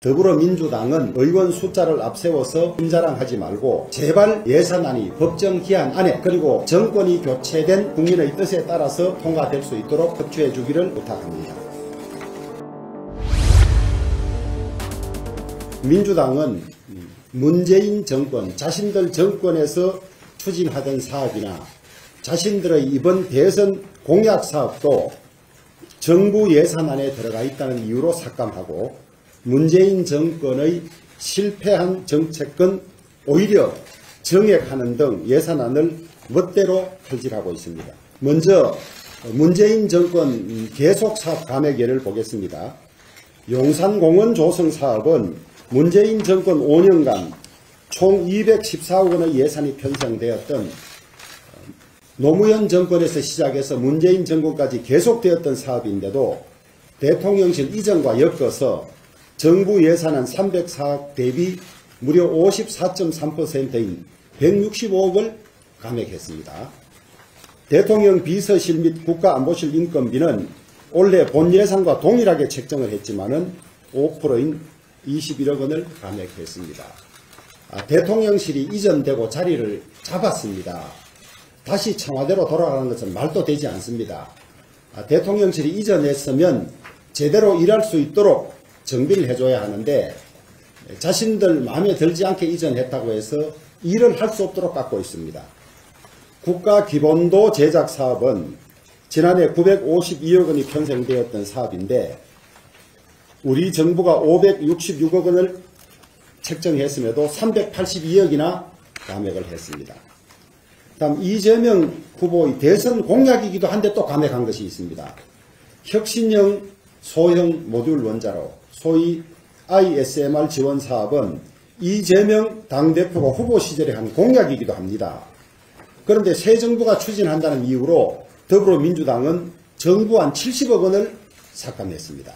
더불어민주당은 의원 숫자를 앞세워서 힘자랑하지 말고 제발 예산안이 법정 기한 안에 그리고 정권이 교체된 국민의 뜻에 따라서 통과될 수 있도록 협조해 주기를 부탁합니다. 민주당은 문재인 정권, 자신들 정권에서 추진하던 사업이나 자신들의 이번 대선 공약 사업도 정부 예산안에 들어가 있다는 이유로 삭감하고 문재인 정권의 실패한 정책은 오히려 정액하는 등 예산안을 멋대로 칼질하고 있습니다. 먼저 문재인 정권 계속사업 감액 예를 보겠습니다. 용산공원 조성 사업은 문재인 정권 5년간 총 214억 원의 예산이 편성되었던 노무현 정권에서 시작해서 문재인 정권까지 계속되었던 사업인데도 대통령실 이전과 엮어서 정부 예산안 304억 대비 무려 54.3%인 165억을 감액했습니다. 대통령 비서실 및 국가안보실 인건비는 올해 본 예산과 동일하게 책정을 했지만은 5%인 21억 원을 감액했습니다. 대통령실이 이전되고 자리를 잡았습니다. 다시 청와대로 돌아가는 것은 말도 되지 않습니다. 대통령실이 이전했으면 제대로 일할 수 있도록 정비를 해줘야 하는데 자신들 마음에 들지 않게 이전했다고 해서 일을 할 수 없도록 깎고 있습니다. 국가기본도 제작 사업은 지난해 952억 원이 편성되었던 사업인데 우리 정부가 566억 원을 책정했음에도 382억이나 감액을 했습니다. 다음 이재명 후보의 대선 공약이기도 한데 또 감액한 것이 있습니다. 혁신형 소형 모듈 원자로 소위 ISMR 지원 사업은 이재명 당대표가 후보 시절에 한 공약이기도 합니다. 그런데 새 정부가 추진한다는 이유로 더불어민주당은 정부안 70억 원을 삭감했습니다.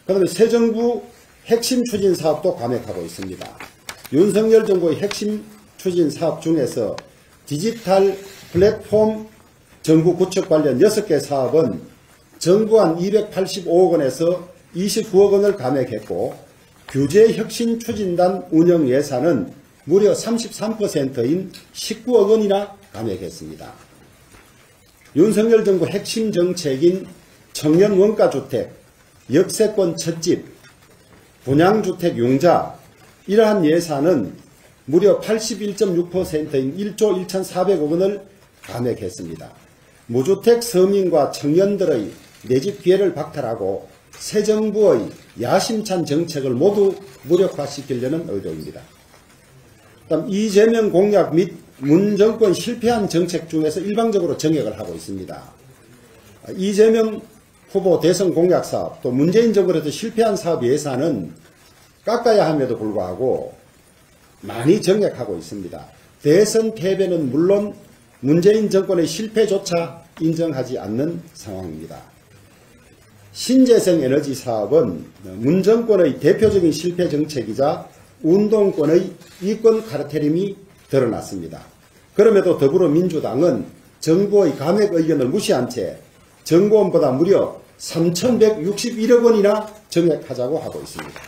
그런데 새 정부 핵심 추진 사업도 감액하고 있습니다. 윤석열 정부의 핵심 추진 사업 중에서 디지털 플랫폼 정부 구축 관련 6개 사업은 정부안 285억 원에서 29억 원을 감액했고 규제혁신 추진단 운영 예산은 무려 33%인 19억 원이나 감액했습니다. 윤석열 정부 핵심 정책인 청년 원가주택, 역세권 첫집, 분양주택 융자 이러한 예산은 무려 81.6%인 1조 1,400억 원을 감액했습니다. 무주택 서민과 청년들의 내집 기회를 박탈하고 새 정부의 야심찬 정책을 모두 무력화시키려는 의도입니다. 다음 이재명 공약 및 문 정권 실패한 정책 중에서 일방적으로 정액을 하고 있습니다. 이재명 후보 대선 공약 사업 또 문재인 정권에서 실패한 사업 예산은 깎아야 함에도 불구하고 많이 정액하고 있습니다. 대선 패배는 물론 문재인 정권의 실패조차 인정하지 않는 상황입니다. 신재생 에너지 사업은 문 정권의 대표적인 실패 정책이자 운동권의 이권 카르텔임이 드러났습니다. 그럼에도 더불어민주당은 정부의 감액 의견을 무시한 채 정부안보다 무려 3,161억 원이나 정액하자고 하고 있습니다.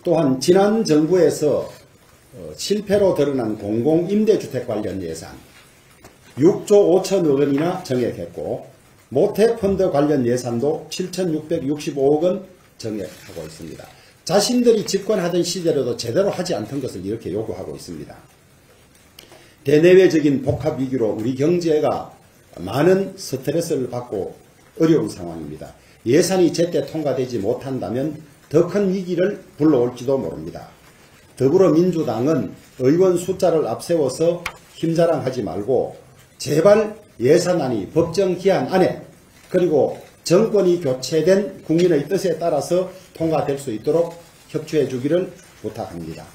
또한 지난 정부에서 실패로 드러난 공공임대주택 관련 예산 6조 5천억 원이나 정액했고 모태펀드 관련 예산도 7,665억 원 정액하고 있습니다. 자신들이 집권하던 시절에도 제대로 하지 않던 것을 이렇게 요구하고 있습니다. 대내외적인 복합위기로 우리 경제가 많은 스트레스를 받고 어려운 상황입니다. 예산이 제때 통과되지 못한다면 더 큰 위기를 불러올지도 모릅니다. 더불어민주당은 의원 숫자를 앞세워서 힘자랑하지 말고 제발 예산안이 법정 기한 안에 그리고 정권이 교체된 국민의 뜻에 따라서 통과될 수 있도록 협조해 주기를 부탁합니다.